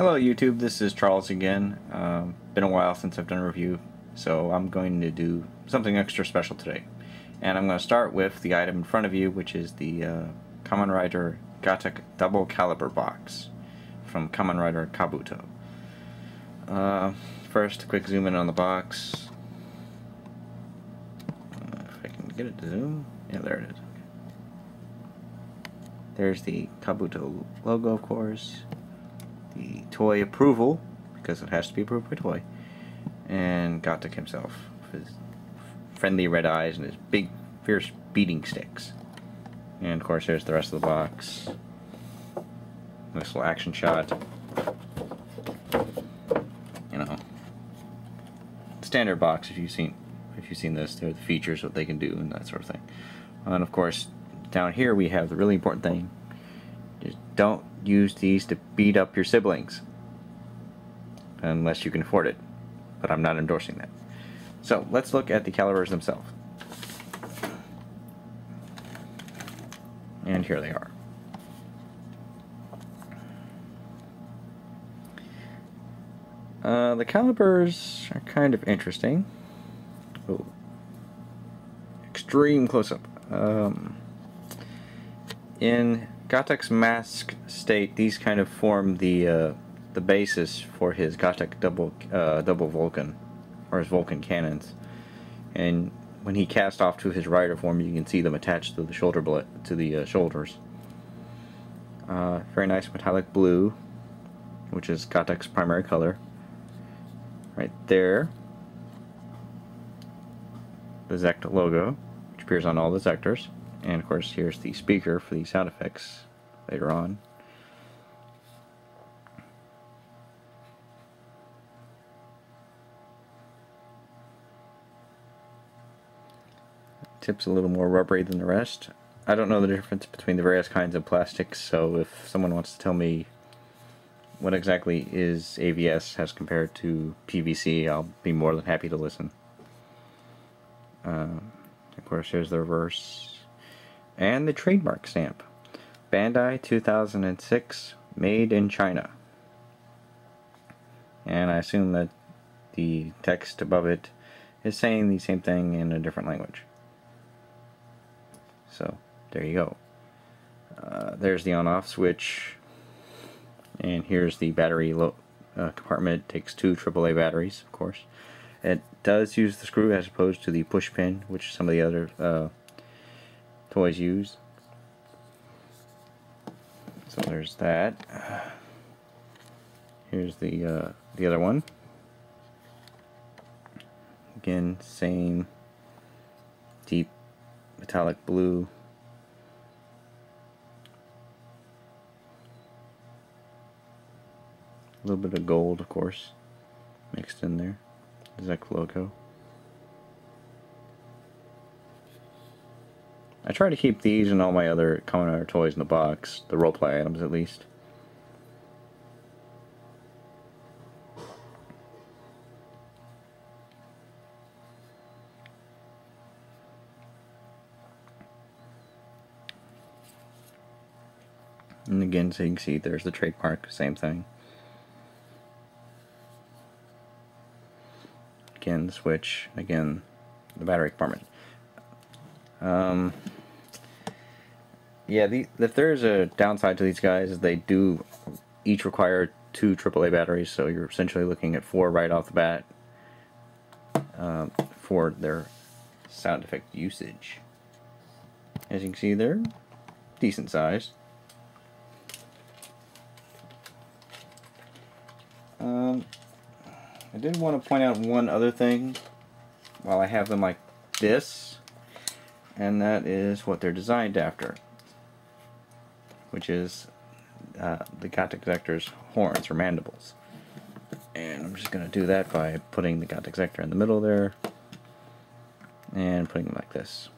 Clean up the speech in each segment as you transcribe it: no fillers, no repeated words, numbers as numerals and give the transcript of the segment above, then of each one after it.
Hello YouTube, this is Charles again. Been a while since I've done a review, so I'm going to do something extra special today. And I'm going to start with the item in front of you, which is the Kamen RIder Gatack double caliber box from Kamen RIder Kabuto. First, a quick zoom in on the box. If I can get it to zoom. Yeah, there it is. There's the Kabuto logo, of course. The toy approval, because it has to be approved by toy, and Gatack himself, with his friendly red eyes and his big, fierce beating sticks. And of course, there's the rest of the box. Nice little action shot. You know, standard box. If you've seen this, they're the features, what they can do, and that sort of thing. And of course, down here we have the really important thing. Just don't use these to beat up your siblings unless you can afford it, but I'm not endorsing that. So let's look at the calibers themselves, and here they are. The calibers are kind of interesting. Oh, extreme close-up. In Gatack's mask state, these kind of form the basis for his Gatack double Vulcan, or his Vulcan cannons. And when he cast off to his rider form, you can see them attached to the shoulders. Very nice metallic blue, which is Gatack's primary color. Right there, the Zector logo, which appears on all the Zectors. And of course, here's the speaker for the sound effects later on. Tip's a little more rubbery than the rest. I don't know the difference between the various kinds of plastics, so if someone wants to tell me what exactly is ABS as compared to PVC, I'll be more than happy to listen. Of course, here's the reverse. And the trademark stamp. Bandai 2006, made in China. And I assume that the text above it is saying the same thing in a different language. So, there you go. There's the on-off switch. And here's the battery compartment. It takes two AAA batteries, of course. It does use the screw as opposed to the push pin, which some of the other toys use. So there's that. Here's the other one. Again, same deep metallic blue. A little bit of gold, of course, mixed in there. The Zector logo. I try to keep these and all my other Kamen RIder toys in the box, the roleplay items at least. And again, so you can see there's the trademark, same thing. Again, the switch, again, the battery compartment. Yeah, if there's a downside to these guys, they do each require two AAA batteries, so you're essentially looking at 4 right off the bat for their sound effect usage. As you can see, they're decent size. I did want to point out one other thing while I have them like this, and that is what they're designed after, which is the Gatack Zector's horns or mandibles. And I'm just going to do that by putting the Gatack Zector in the middle there and putting them like this.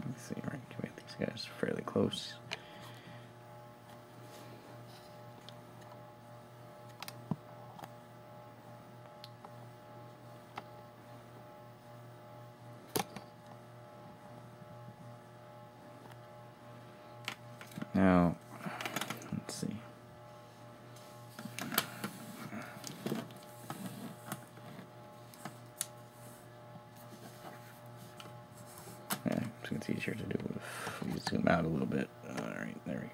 Let's see, right, can we get these guys fairly close? Now, It's easier to do if we zoom out a little bit. Alright, there we go.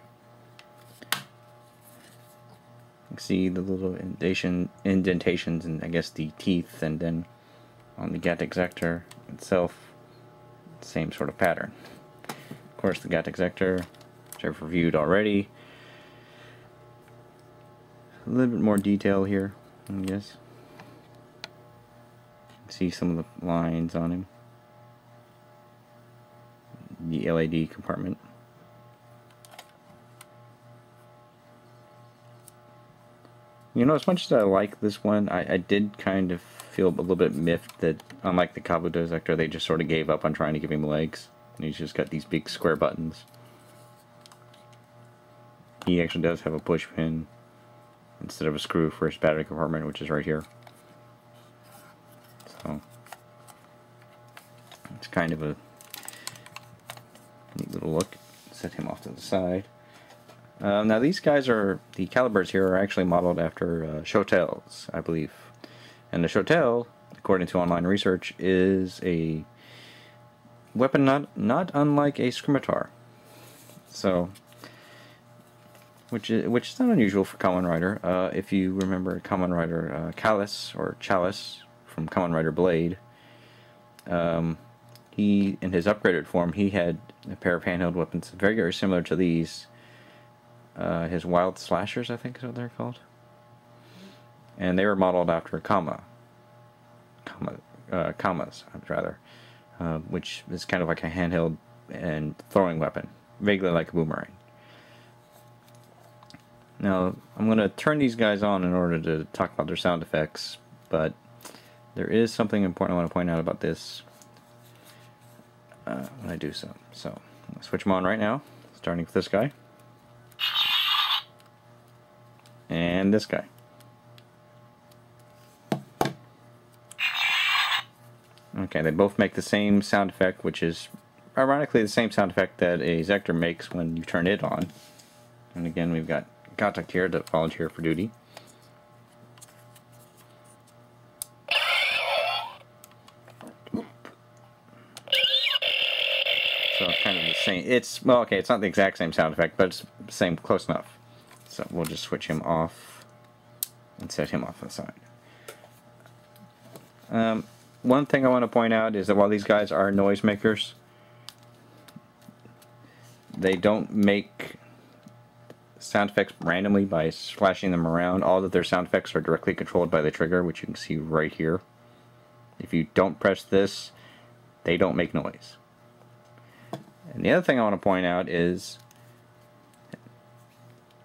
You can see the little indentations and I guess the teeth, and then on the Gatack Zector itself, same sort of pattern. Of course, the Gatack Zector, which I've reviewed already. A little bit more detail here, I guess. See some of the lines on him. The LED compartment. You know, as much as I like this one, I did kind of feel a little bit miffed that, unlike the Kabuto Zector, they just sort of gave up on trying to give him legs. And he's just got these big square buttons. He actually does have a push pin instead of a screw for his battery compartment, which is right here. So, it's kind of a neat little look. Set him off to the side. Now these guys are, the calibers here are actually modeled after Sheaths, I believe. And the Sheaths, according to online research, is a weapon not unlike a scimitar. So, which is not unusual for Kamen Rider. If you remember Kamen Rider Chalice from Kamen Rider Blade, he, in his upgraded form, he had a pair of handheld weapons very, very similar to these. His Wild Slashers, I think is what they're called. And they were modeled after Kamas, rather, which is kind of like a handheld and throwing weapon, vaguely like a boomerang. Now, I'm going to turn these guys on in order to talk about their sound effects, but there is something important I want to point out about this when I do so. So, I'm going to switch them on right now, starting with this guy. And this guy. Okay, they both make the same sound effect, which is ironically the same sound effect that a Zector makes when you turn it on. And again, we've got Gatack here to volunteer for duty. So it's kind of the same. It's, well, okay, it's not the exact same sound effect, but it's the same, close enough. So we'll just switch him off and set him off to the side. One thing I want to point out is that while these guys are noisemakers, they don't make sound effects randomly by splashing them around. All of their sound effects are directly controlled by the trigger, which you can see right here. If you don't press this, they don't make noise. And the other thing I want to point out is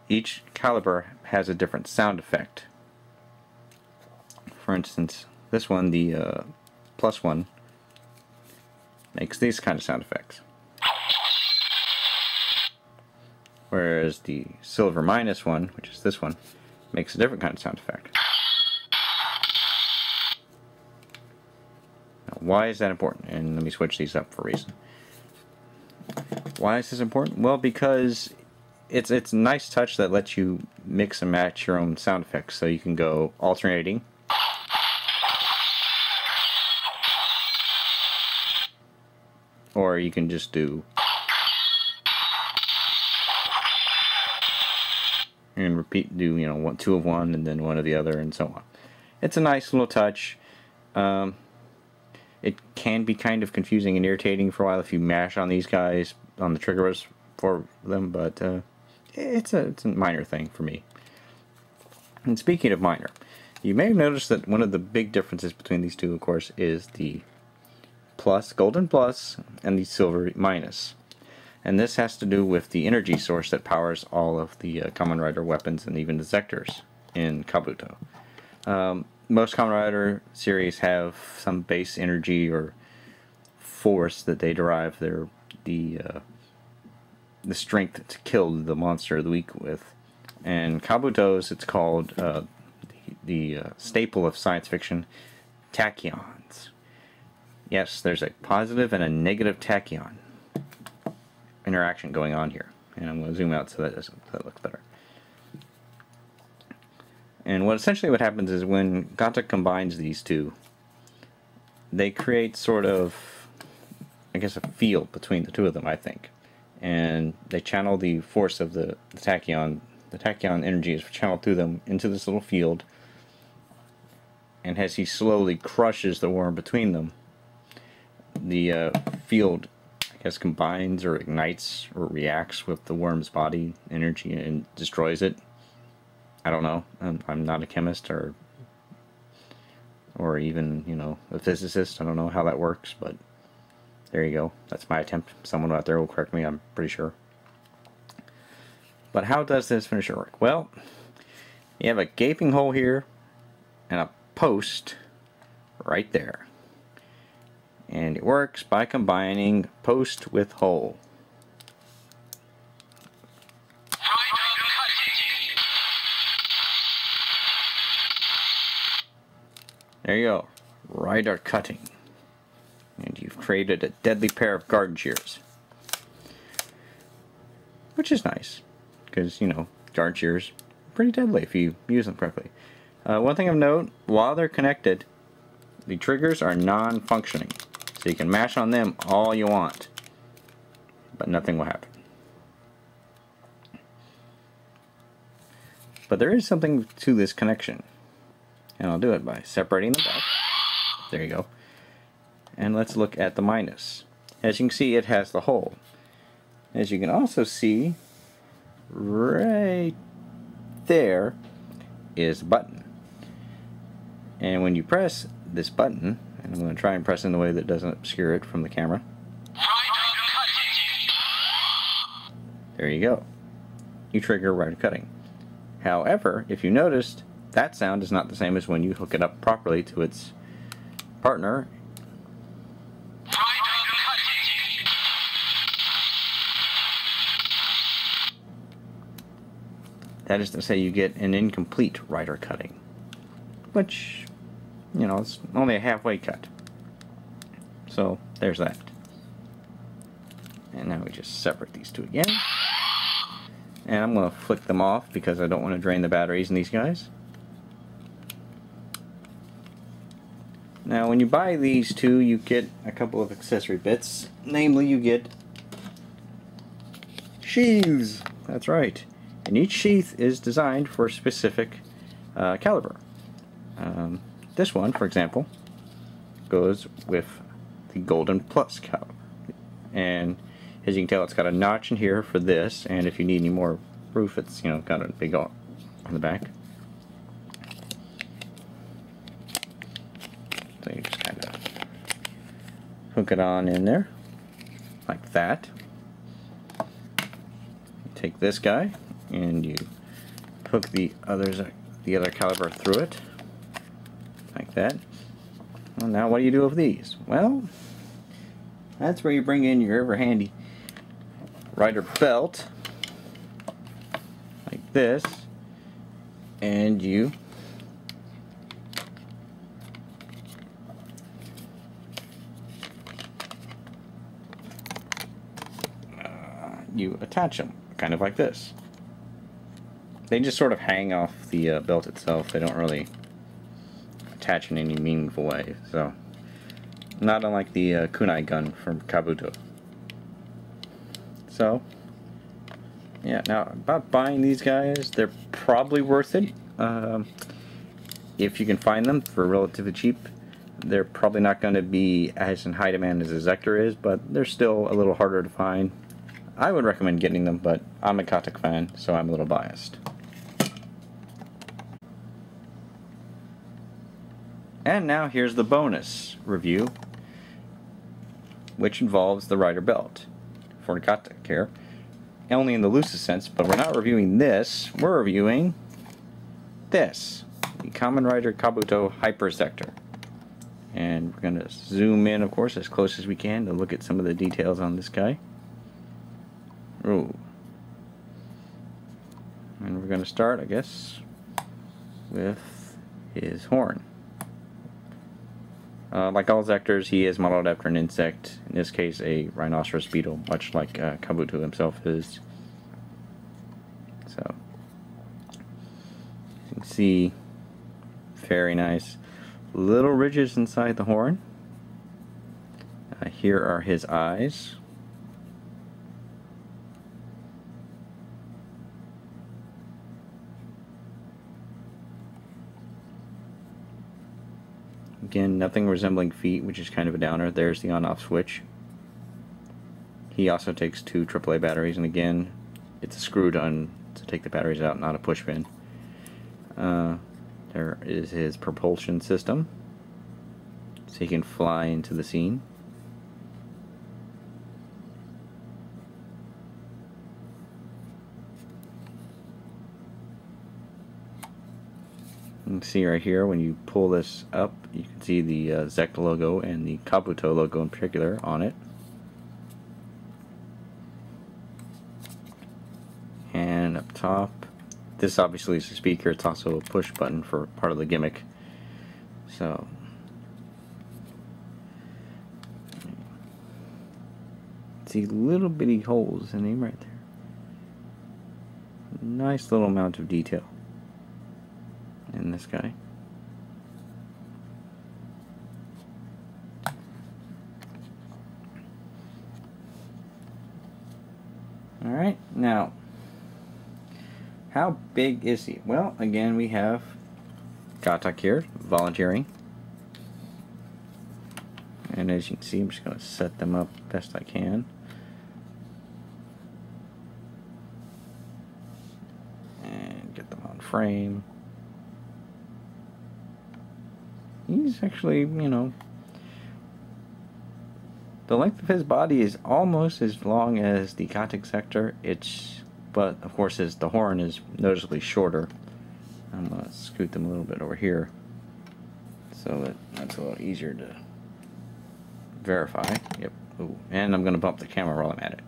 each caliber has a different sound effect. For instance, this one, the plus one, makes these kind of sound effects. Whereas the silver minus one, which is this one, makes a different kind of sound effect. Now, why is that important? And let me switch these up for a reason. Why is this important? Well, because it's a nice touch that lets you mix and match your own sound effects. So you can go alternating, or you can just do and repeat, do, you know, two of one and then one of the other, and so on. It's a nice little touch. It can be kind of confusing and irritating for a while if you mash on these guys on the triggers for them, but it's a minor thing for me. And speaking of minor, you may have noticed that one of the big differences between these two, of course, is the plus, golden plus, and the silver minus. And this has to do with the energy source that powers all of the Kamen Rider weapons and even the Zectors in Kabuto. Most Kamen Rider series have some base energy or force that they derive the strength to kill the monster of the week with. And Kabuto's, it's called the staple of science fiction, tachyons. Yes, there's a positive and a negative tachyon interaction going on here. And I'm going to zoom out so that looks better. And what happens is when Gatack combines these two, they create sort of I guess, a field between the two of them, I think. And they channel the force of the tachyon. The tachyon energy is channeled through them into this little field. And as he slowly crushes the worm between them, the field, I guess, combines or ignites or reacts with the worm's body energy and destroys it. I don't know. I'm not a chemist or even, you know, a physicist. I don't know how that works, but there you go. That's my attempt. Someone out there will correct me, I'm pretty sure. But how does this finisher work? Well, you have a gaping hole here and a post right there. And it works by combining post with hole. There you go. Rider cutting. And you've created a deadly pair of garden shears. Which is nice. Because, you know, garden shears are pretty deadly if you use them correctly. One thing of note, while they're connected, the triggers are non-functioning. So you can mash on them all you want, but nothing will happen. But there is something to this connection. And I'll do it by separating them back. There you go. And let's look at the minus. As you can see, it has the hole. As you can also see, right there is a button. And when you press this button, and I'm going to try and press in the way that doesn't obscure it from the camera. There you go. You trigger rider cutting. However, if you noticed, that sound is not the same as when you hook it up properly to its partner. That is to say, you get an incomplete rider cutting, which, you know, it's only a halfway cut. So there's that. And now we just separate these two again. And I'm going to flick them off because I don't want to drain the batteries in these guys. Now when you buy these two, you get a couple of accessory bits. Namely, you get sheaths. That's right. And each sheath is designed for a specific caliber. This one, for example, goes with the Golden Plus caliber. And as you can tell, it's got a notch in here for this, and if you need any more proof, it's, you know, got a big on the back. So you just kind of hook it on in there, like that. You take this guy, and you hook the other caliber through it, like that. Well, now what do you do with these? Well, that's where you bring in your ever handy rider belt, like this, and you attach them, kind of like this. They just sort of hang off the belt itself. They don't really attach in any meaningful way. So, not unlike the kunai gun from Kabuto. So, yeah, now about buying these guys, they're probably worth it. If you can find them for relatively cheap. They're probably not going to be as in high demand as a Zector is, but they're still a little harder to find. I would recommend getting them, but I'm a Gatack fan, so I'm a little biased. And now here's the bonus review, which involves the rider belt for Gatack here. Only in the loosest sense, but we're not reviewing this, we're reviewing this, the Kamen RIder Kabuto Hyper Zector. And we're going to zoom in, of course, as close as we can to look at some of the details on this guy. Ooh. And we're going to start, I guess, with his horn. Like all Zectors, he is modeled after an insect, in this case a rhinoceros beetle, much like Kabuto himself is. So, you can see, very nice. Little ridges inside the horn. Here are his eyes. Again, nothing resembling feet, which is kind of a downer. There's the on-off switch. He also takes 2 AAA batteries, and again, it's a screw to take the batteries out, not a push pin. There is his propulsion system, so he can fly into the scene. You can see right here, when you pull this up, you can see the Zector logo and the Kabuto logo in particular on it. And up top, this obviously is a speaker. It's also a push button for part of the gimmick. So, see little bitty holes in him right there. Nice little amount of detail in this guy. Alright, now, how big is he? Well, again, we have Gatack here, volunteering. And as you can see, I'm just going to set them up best I can. And get them on frame. He's actually, you know, the length of his body is almost as long as the Gatack Zector. But of course, the horn is noticeably shorter. I'm going to scoot them a little bit over here so that that's a little easier to verify. Yep. Ooh. And I'm going to bump the camera while I'm at it.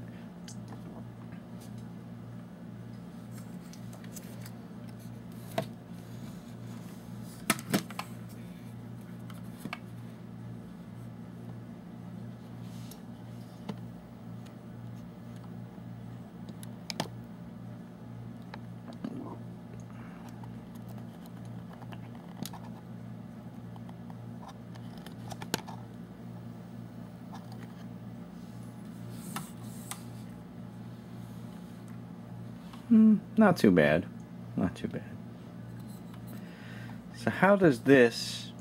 Not too bad. Not too bad. So how does this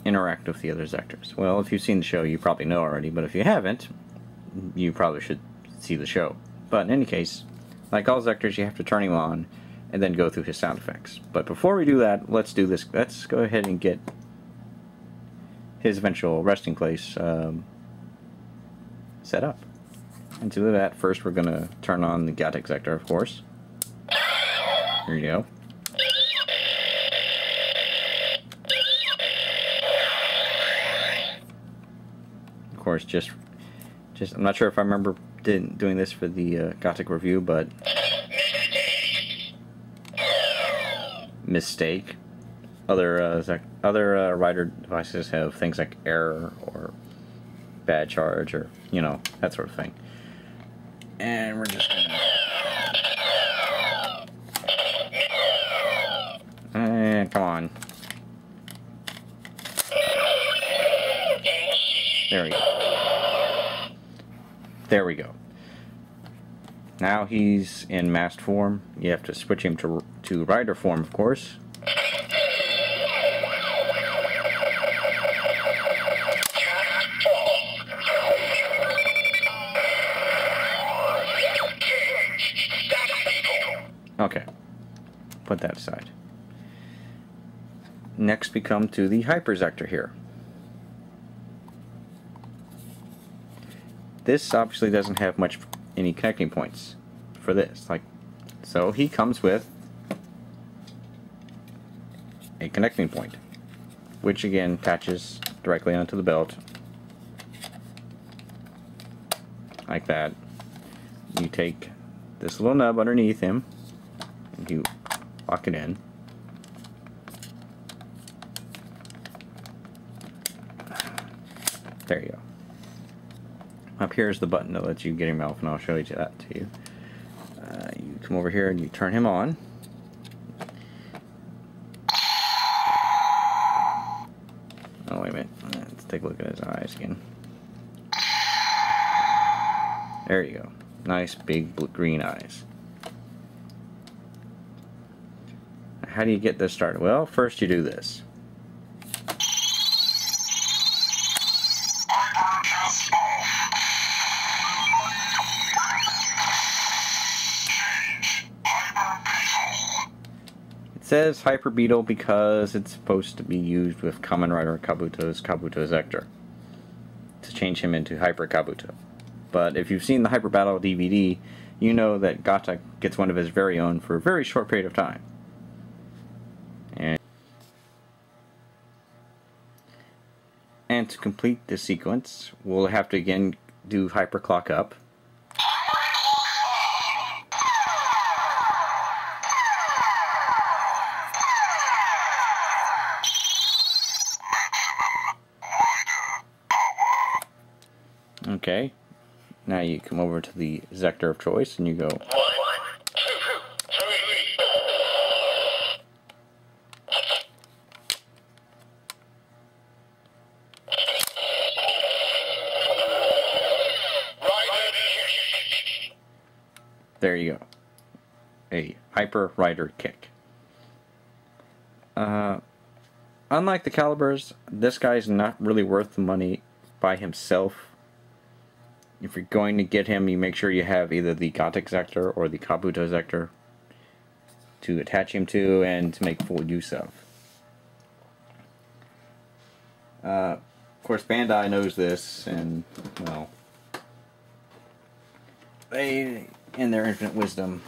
interact with the other Zectors? Well, if you've seen the show, you probably know already, but if you haven't, you probably should see the show. But in any case, like all Zectors, you have to turn him on and then go through his sound effects. But before we do that, let's do this. Let's go ahead and get his eventual resting place set up. And to do that, first we're going to turn on the Gatack Zector, of course. Here you go. Of course, just I'm not sure if I remember doing this for the Gatack review, but mistake. Other rider devices have things like error or bad charge or, you know, that sort of thing. And we're just gonna... come on. There we go. There we go. Now he's in masked form. You have to switch him to rider form, of course. Okay, put that aside. Next we come to the Hyper Zector here. This obviously doesn't have any connecting points for this. So he comes with a connecting point, which again attaches directly onto the belt. Like that. You take this little nub underneath him, and you lock it in. There you go. Up here is the button that lets you get him off, and I'll show you that to you. You come over here and you turn him on. Oh, wait a minute. Let's take a look at his eyes again. There you go. Nice big green eyes. How do you get this started? Well, first you do this. It says Hyper Beetle because it's supposed to be used with Kamen RIder Kabuto's Kabuto Zector to change him into Hyper Kabuto. But if you've seen the Hyper Battle DVD, you know that Gatack gets one of his very own for a very short period of time. And to complete this sequence, we'll have to again do Hyper Clock Up. Okay, now you come over to the Zector of choice and you go. 1, 2, 3. There you go. A Hyper Rider kick. Unlike the calibers, this guy's not really worth the money by himself. If you're going to get him, you make sure you have either the Gatack Zector or the Kabuto Zector to attach him to and to make full use of. Of course, Bandai knows this, and, well, they, in their infinite wisdom,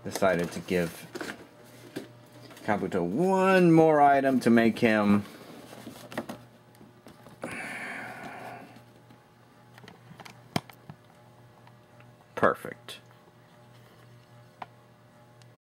decided to give Kabuto one more item to make him perfect.